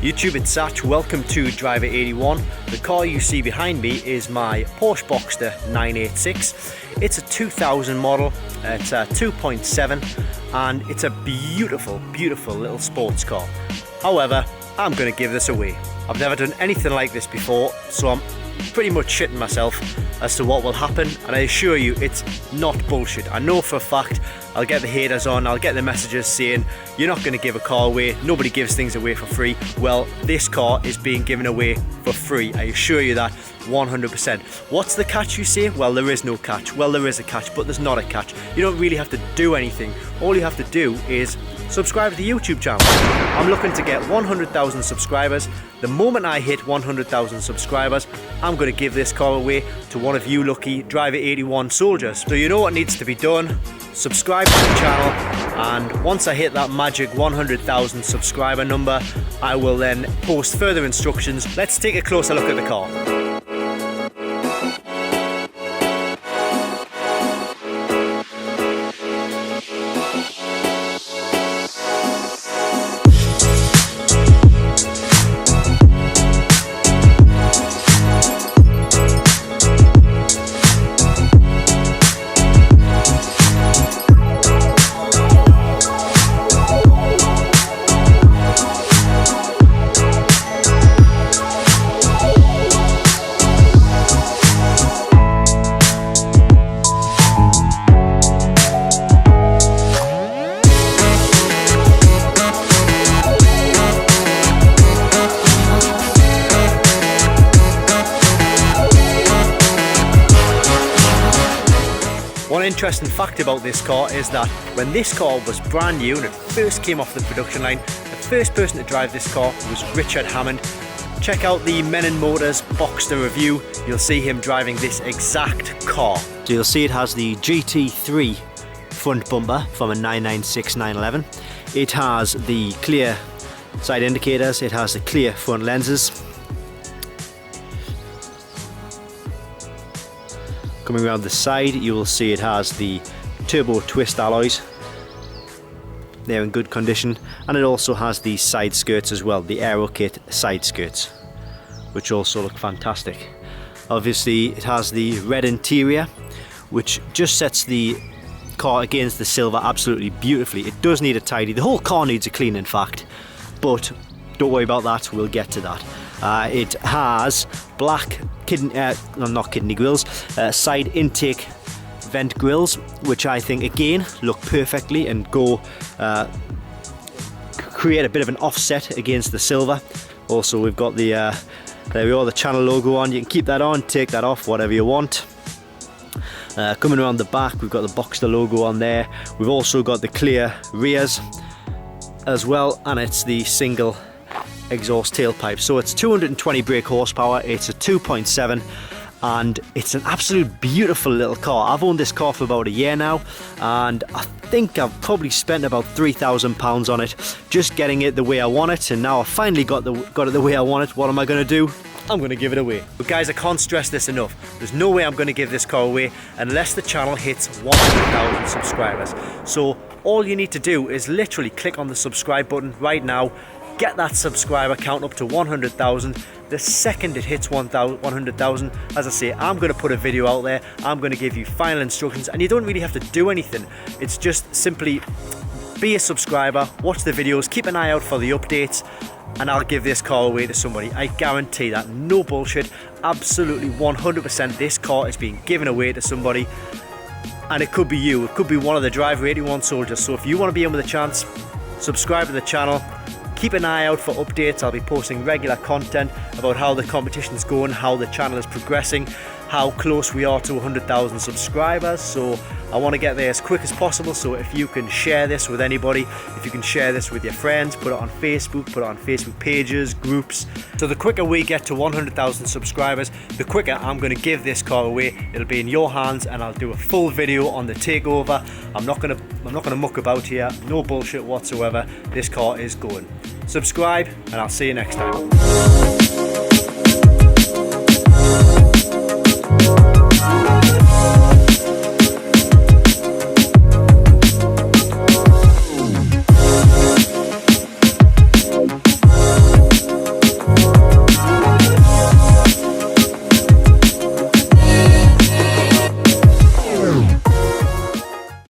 YouTube, it's Satch. Welcome to Driver 81. The car you see behind me is my Porsche Boxster 986. It's a 2000 model, it's a 2.7 and it's a beautiful, beautiful little sports car. However, I'm going to give this away. I've never done anything like this before, so I'm pretty much shitting myself as to what will happen, and I assure you it's not bullshit. I know for a fact I'll get the haters on, I'll get the messages saying you're not going to give a car away, nobody gives things away for free. Well, this car is being given away for free, I assure you that 100%. What's the catch, you say? Well, there is no catch. Well, there is a catch, but there's not a catch. You don't really have to do anything. All you have to do is subscribe to the YouTube channel. I'm looking to get 100,000 subscribers. The moment I hit 100,000 subscribers, I'm going to give this car away to one of you lucky Driver 81 soldiers. So you know what needs to be done. Subscribe to the channel, and once I hit that magic 100,000 subscriber number, I will then post further instructions. Let's take a closer look at the car. One interesting fact about this car is that when this car was brand new and it first came off the production line, the first person to drive this car was Richard Hammond. Check out the Men and Motors Boxster review, you'll see him driving this exact car. So you'll see it has the GT3 front bumper from a 996 911. It has the clear side indicators, it has the clear front lenses. Coming around the side, you will see it has the turbo twist alloys. They're in good condition, and it also has the side skirts as well, the Aero Kit side skirts, which also look fantastic. Obviously, it has the red interior, which just sets the car against the silver absolutely beautifully. It does need a tidy. The whole car needs a clean, in fact, but don't worry about that. We'll get to that. It has black not kidney grills, side intake vent grills, which I think again look perfectly and go create a bit of an offset against the silver. Also, we've got the there we are, the channel logo on. You can keep that on, take that off, whatever you want. Coming around the back, we've got the Boxster logo on there. We've also got the clear rears as well, and it's the single exhaust tailpipe. So it's 220 brake horsepower, it's a 2.7, and it's an absolute beautiful little car. I've owned this car for about a year now, and I think I've probably spent about £3,000 on it, just getting it the way I want it, and now I've finally got it the way I want it. What am I going to do? I'm going to give it away. But guys, I can't stress this enough. There's no way I'm going to give this car away unless the channel hits 100,000 subscribers. So all you need to do is literally click on the subscribe button right now. Get that subscriber count up to 100,000. The second it hits 100,000, as I say, I'm going to put a video out there. I'm going to give you final instructions, and you don't really have to do anything. It's just simply be a subscriber, watch the videos, keep an eye out for the updates, and I'll give this car away to somebody. I guarantee that. No bullshit. Absolutely 100% this car is being given away to somebody, and it could be you. It could be one of the Driver 81 soldiers. So if you want to be in with a chance, subscribe to the channel. Keep an eye out for updates. I'll be posting regular content about how the competition's going, how the channel is progressing, how close we are to 100,000 subscribers. So I want to get there as quick as possible. So if you can share this with anybody, if you can share this with your friends, put it on Facebook, put it on Facebook pages, groups. So the quicker we get to 100,000 subscribers, the quicker I'm going to give this car away. It'll be in your hands, and I'll do a full video on the takeover. I'm not going to muck about here. No bullshit whatsoever. This car is going. Subscribe, and I'll see you next time.